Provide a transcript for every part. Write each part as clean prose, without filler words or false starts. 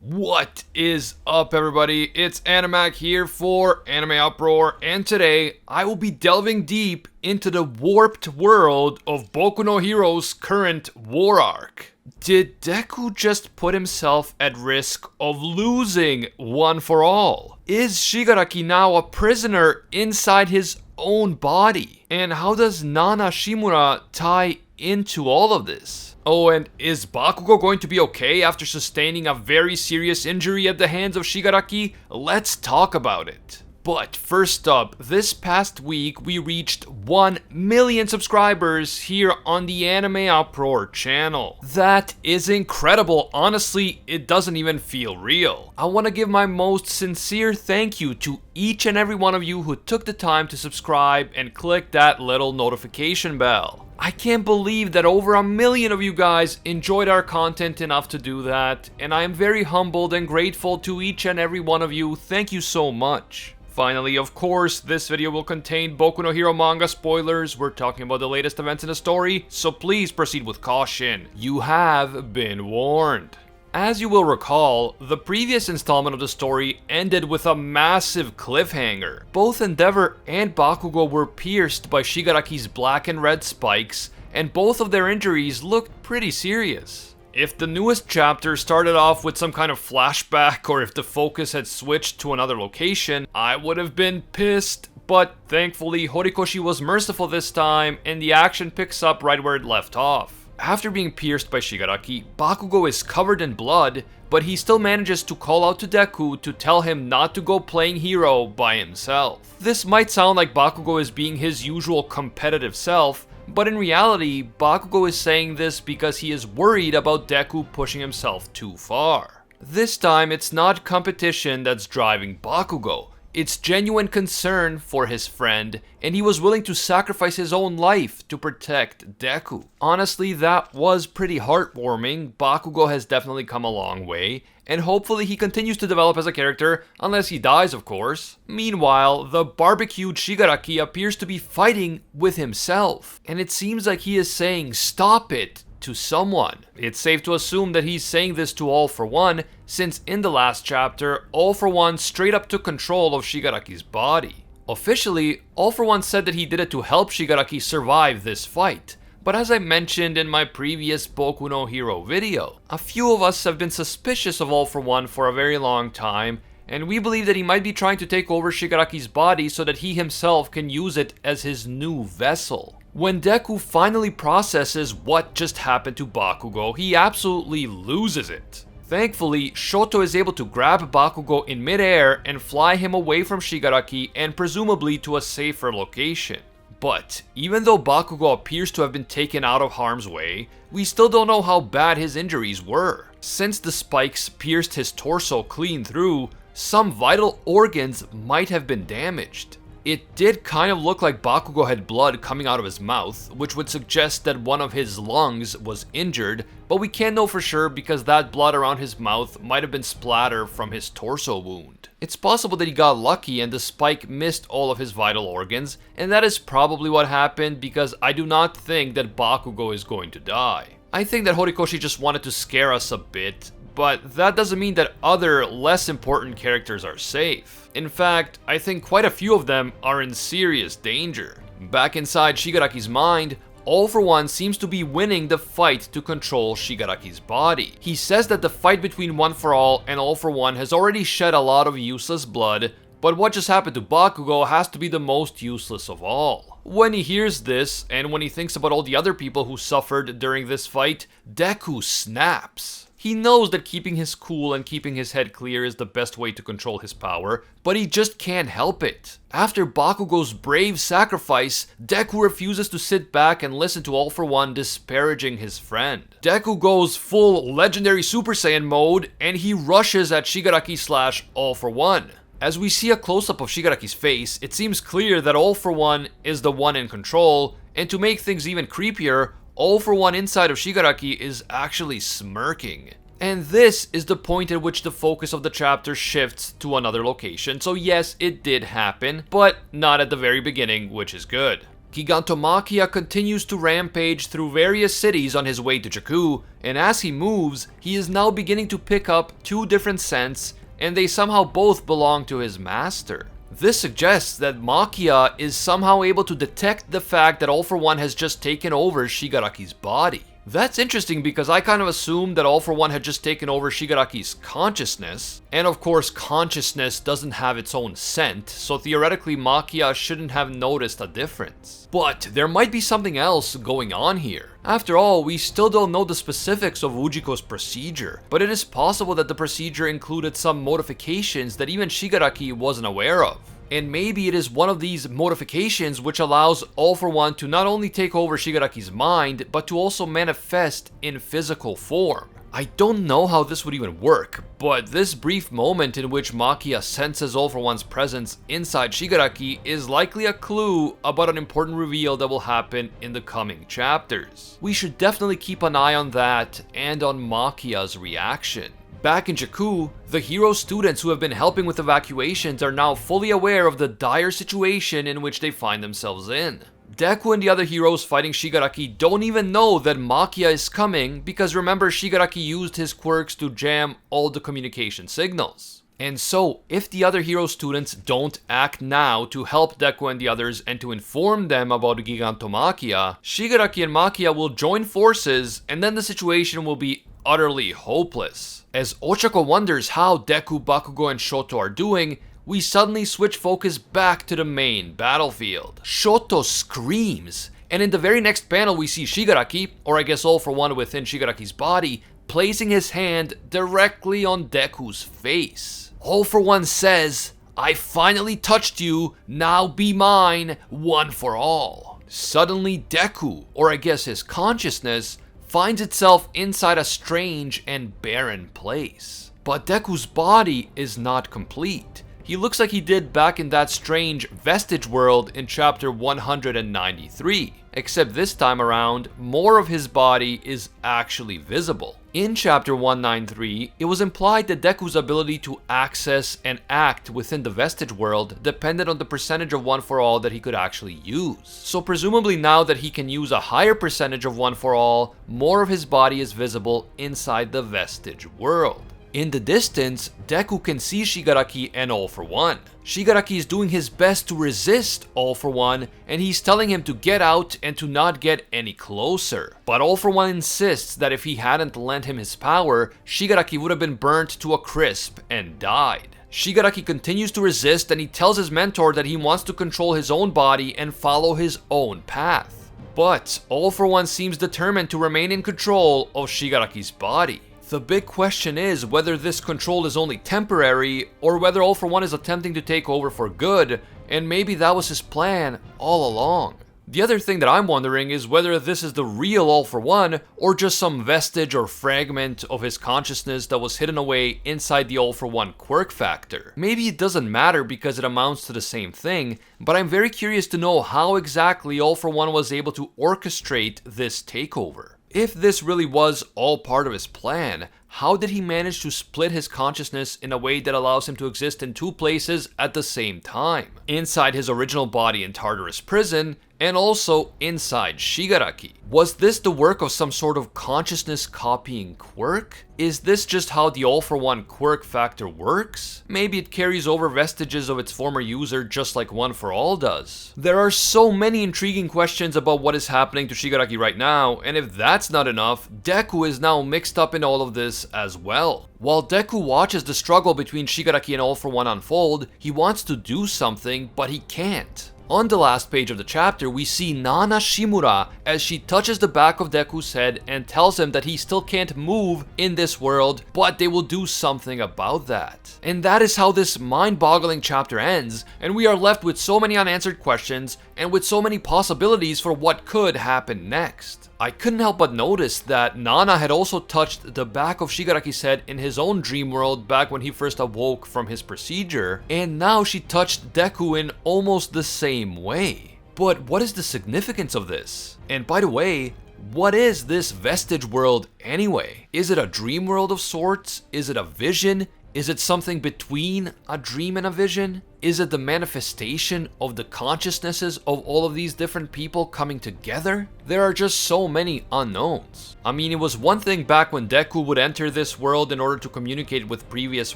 What is up, everybody? It's Animac here for AnimeUproar, and today I will be delving deep into the warped world of Boku no Hero's current war arc. Did Deku just put himself at risk of losing one for all? Is Shigaraki now a prisoner inside his own body? And how does Nana Shimura tie into all of this? Oh, and is Bakugo going to be okay after sustaining a very serious injury at the hands of Shigaraki? Let's talk about it. But first up, this past week we reached 1 million subscribers here on the AnimeUproar channel. That is incredible. Honestly, it doesn't even feel real. I want to give my most sincere thank you to each and every one of you who took the time to subscribe and click that little notification bell. I can't believe that over 1 million of you guys enjoyed our content enough to do that, and I am very humbled and grateful to each and every one of you. Thank you so much. Finally, of course, this video will contain Boku no Hero manga spoilers. We're talking about the latest events in the story, so please proceed with caution. You have been warned. As you will recall, the previous installment of the story ended with a massive cliffhanger. Both Endeavor and Bakugo were pierced by Shigaraki's black and red spikes, and both of their injuries looked pretty serious. If the newest chapter started off with some kind of flashback, or if the focus had switched to another location, I would have been pissed. But thankfully, Horikoshi was merciful this time, and the action picks up right where it left off. After being pierced by Shigaraki, Bakugo is covered in blood, but he still manages to call out to Deku to tell him not to go playing hero by himself. This might sound like Bakugo is being his usual competitive self, but in reality, Bakugo is saying this because he is worried about Deku pushing himself too far. This time, it's not competition that's driving Bakugo. It's genuine concern for his friend, and he was willing to sacrifice his own life to protect Deku. Honestly, that was pretty heartwarming. Bakugo has definitely come a long way, and hopefully he continues to develop as a character, unless he dies, of course. Meanwhile, the barbecued Shigaraki appears to be fighting with himself, and it seems like he is saying "stop it" to someone. It's safe to assume that he's saying this to All For One, since in the last chapter, All For One straight up took control of Shigaraki's body. Officially, All For One said that he did it to help Shigaraki survive this fight, but as I mentioned in my previous Boku no Hero video, a few of us have been suspicious of All For One for a very long time, and we believe that he might be trying to take over Shigaraki's body so that he himself can use it as his new vessel. When Deku finally processes what just happened to Bakugo, he absolutely loses it. Thankfully, Shoto is able to grab Bakugo in midair and fly him away from Shigaraki and presumably to a safer location. But even though Bakugo appears to have been taken out of harm's way, we still don't know how bad his injuries were. Since the spikes pierced his torso clean through, some vital organs might have been damaged. It did kind of look like Bakugo had blood coming out of his mouth, which would suggest that one of his lungs was injured, but we can't know for sure because that blood around his mouth might have been splatter from his torso wound. It's possible that he got lucky and the spike missed all of his vital organs, and that is probably what happened because I do not think that Bakugo is going to die. I think that Horikoshi just wanted to scare us a bit, but that doesn't mean that other, less important characters are safe. In fact, I think quite a few of them are in serious danger. Back inside Shigaraki's mind, All For One seems to be winning the fight to control Shigaraki's body. He says that the fight between One For All and All For One has already shed a lot of useless blood, but what just happened to Bakugo has to be the most useless of all. When he hears this, and when he thinks about all the other people who suffered during this fight, Deku snaps. He knows that keeping his cool and keeping his head clear is the best way to control his power, but he just can't help it. After Bakugo's brave sacrifice, Deku refuses to sit back and listen to All For One disparaging his friend. Deku goes full legendary Super Saiyan mode, and he rushes at Shigaraki / All For One. As we see a close-up of Shigaraki's face, it seems clear that All For One is the one in control, and to make things even creepier, All For One inside of Shigaraki is actually smirking. And this is the point at which the focus of the chapter shifts to another location, so yes, it did happen, but not at the very beginning, which is good. Gigantomachia continues to rampage through various cities on his way to Jakku, and as he moves, he is now beginning to pick up two different scents, and they somehow both belong to his master. This suggests that Machia is somehow able to detect the fact that All For One has just taken over Shigaraki's body. That's interesting because I kind of assumed that All For One had just taken over Shigaraki's consciousness, and of course consciousness doesn't have its own scent, so theoretically Machia shouldn't have noticed a difference. But there might be something else going on here. After all, we still don't know the specifics of Ujiko's procedure, but it is possible that the procedure included some modifications that even Shigaraki wasn't aware of. And maybe it is one of these modifications which allows All For One to not only take over Shigaraki's mind, but to also manifest in physical form. I don't know how this would even work, but this brief moment in which Machia senses All For One's presence inside Shigaraki is likely a clue about an important reveal that will happen in the coming chapters. We should definitely keep an eye on that and on Machia's reaction. Back in Jakku, the hero students who have been helping with evacuations are now fully aware of the dire situation in which they find themselves in. Deku and the other heroes fighting Shigaraki don't even know that Machia is coming because remember Shigaraki used his quirks to jam all the communication signals. And so, if the other hero students don't act now to help Deku and the others and to inform them about Gigantomachia, Shigaraki and Machia will join forces and then the situation will be utterly hopeless. As Ochako wonders how Deku, Bakugo, and Shoto are doing, we suddenly switch focus back to the main battlefield. Shoto screams, and in the very next panel we see Shigaraki, or I guess All For One within Shigaraki's body, placing his hand directly on Deku's face. All For One says, "I finally touched you, now be mine, one for all." Suddenly Deku, or I guess his consciousness, finds itself inside a strange and barren place. But Deku's body is not complete. He looks like he did back in that strange vestige world in chapter 193, except this time around, more of his body is actually visible. In chapter 193, it was implied that Deku's ability to access and act within the vestige world depended on the percentage of One For All that he could actually use. So presumably now that he can use a higher percentage of One For All, more of his body is visible inside the vestige world. In the distance, Deku can see Shigaraki and All For One. Shigaraki is doing his best to resist All For One, and he's telling him to get out and to not get any closer. But All For One insists that if he hadn't lent him his power, Shigaraki would have been burnt to a crisp and died. Shigaraki continues to resist and he tells his mentor that he wants to control his own body and follow his own path. But All For One seems determined to remain in control of Shigaraki's body. The big question is whether this control is only temporary or whether All For One is attempting to take over for good, and maybe that was his plan all along. The other thing that I'm wondering is whether this is the real All For One or just some vestige or fragment of his consciousness that was hidden away inside the All For One quirk factor. Maybe it doesn't matter because it amounts to the same thing, but I'm very curious to know how exactly All For One was able to orchestrate this takeover. If this really was all part of his plan, how did he manage to split his consciousness in a way that allows him to exist in two places at the same time? Inside his original body in Tartarus prison, and also inside Shigaraki. Was this the work of some sort of consciousness copying quirk? Is this just how the All For One quirk factor works? Maybe it carries over vestiges of its former user just like One For All does. There are so many intriguing questions about what is happening to Shigaraki right now, and if that's not enough, Deku is now mixed up in all of this as well. While Deku watches the struggle between Shigaraki and All For One unfold, he wants to do something, but he can't. On the last page of the chapter, we see Nana Shimura as she touches the back of Deku's head and tells him that he still can't move in this world, but they will do something about that. And that is how this mind-boggling chapter ends, and we are left with so many unanswered questions and with so many possibilities for what could happen next. I couldn't help but notice that Nana had also touched the back of Shigaraki's head in his own dream world back when he first awoke from his procedure, and now she touched Deku in almost the same way. But what is the significance of this? And by the way, What is this vestige world anyway? Is it a dream world of sorts? Is it a vision? Is it something between a dream and a vision? Is it the manifestation of the consciousnesses of all of these different people coming together? There are just so many unknowns. I mean, it was one thing back when Deku would enter this world in order to communicate with previous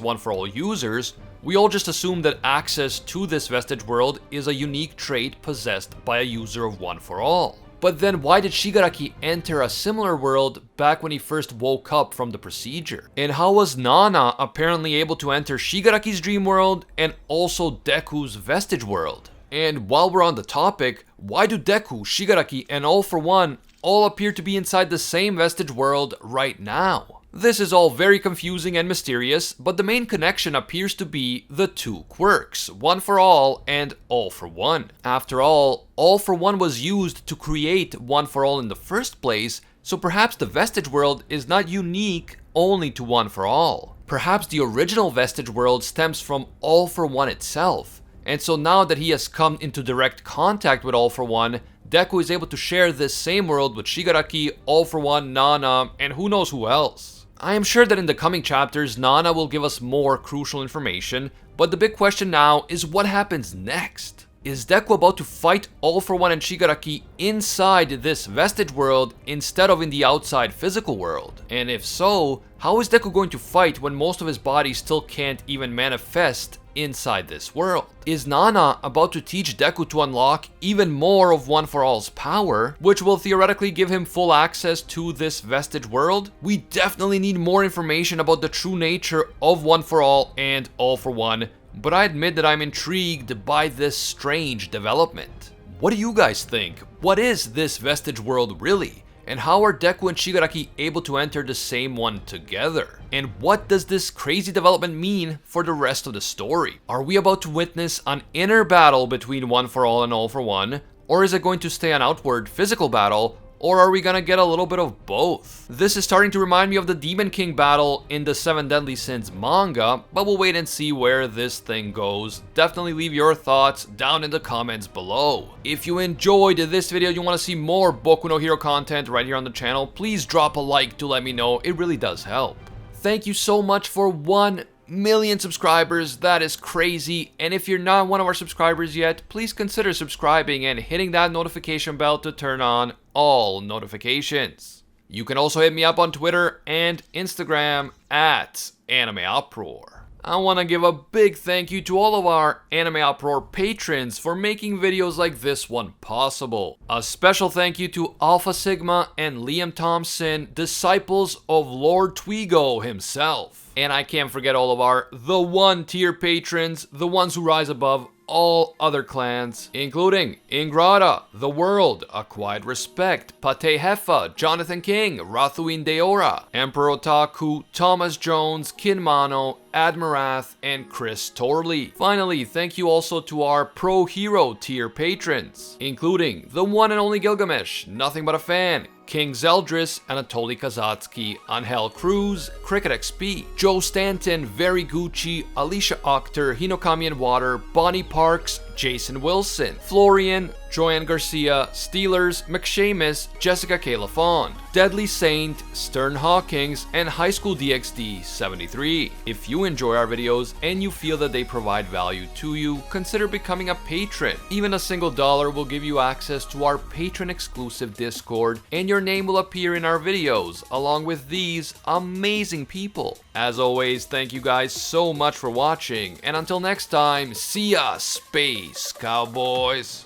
One For All users. We all just assumed that access to this vestige world is a unique trait possessed by a user of One For All. But then why did Shigaraki enter a similar world back when he first woke up from the procedure? And how was Nana apparently able to enter Shigaraki's dream world and also Deku's vestige world? And while we're on the topic, why do Deku, Shigaraki, and All For One all appear to be inside the same vestige world right now? This is all very confusing and mysterious, but the main connection appears to be the two quirks, One For All and All For One. After all For One was used to create One For All in the first place, so perhaps the vestige world is not unique only to One For All. Perhaps the original vestige world stems from All For One itself, and so now that he has come into direct contact with All For One, Deku is able to share this same world with Shigaraki, All For One, Nana, and who knows who else. I am sure that in the coming chapters, Nana will give us more crucial information, but the big question now is what happens next? Is Deku about to fight All For One and Shigaraki inside this vestige world instead of in the outside physical world? And if so, how is Deku going to fight when most of his body still can't even manifest inside this world? Is Nana about to teach Deku to unlock even more of One For All's power, which will theoretically give him full access to this vestige world? We definitely need more information about the true nature of One For All and All For One, but I admit that I'm intrigued by this strange development. What do you guys think? What is this vestige world really? And how are Deku and Shigaraki able to enter the same one together? And what does this crazy development mean for the rest of the story? Are we about to witness an inner battle between One For All and All For One? Or is it going to stay an outward physical battle? Or are we gonna get a little bit of both? This is starting to remind me of the Demon King battle in the Seven Deadly Sins manga, but we'll wait and see where this thing goes. Definitely leave your thoughts down in the comments below. If you enjoyed this video, you want to see more Boku no Hero content right here on the channel, please drop a like to let me know. It really does help. Thank you so much for 1 million subscribers. That is crazy. And if you're not one of our subscribers yet, please consider subscribing and hitting that notification bell to turn on all notifications. You can also hit me up on Twitter and Instagram at AnimeUproar. I want to give a big thank you to all of our AnimeUproar patrons for making videos like this one possible. A special thank you to Alpha Sigma and Liam Thompson, disciples of Lord Twigo himself. And I can't forget all of our The One tier patrons, the ones who rise above all other clans, including Ingrata, The World, A Quiet Respect, Pate Heffa, Jonathan King, Rathuin Deora, Emperor Otaku, Thomas Jones, Kinmano, Admirath, and Chris Torley. Finally, thank you also to our Pro Hero tier patrons, including the one and only Gilgamesh, Nothing But a Fan, King Zeldris, Anatoly Kazatsky, Angel Cruz, Cricket XP, Joe Stanton, Very Gucci, Alicia Octor, Hinokami and Water, Bonnie Parks, Jason Wilson, Florian, Joanne Garcia, Steelers, McShamus, Jessica K. LaFond, Deadly Saint, Stern Hawkins, and High School DxD 73. If you enjoy our videos and you feel that they provide value to you, consider becoming a patron. Even a single $1 will give you access to our patron exclusive Discord, and your name will appear in our videos along with these amazing people. As always, thank you guys so much for watching, and until next time, see ya, Space Cowboys.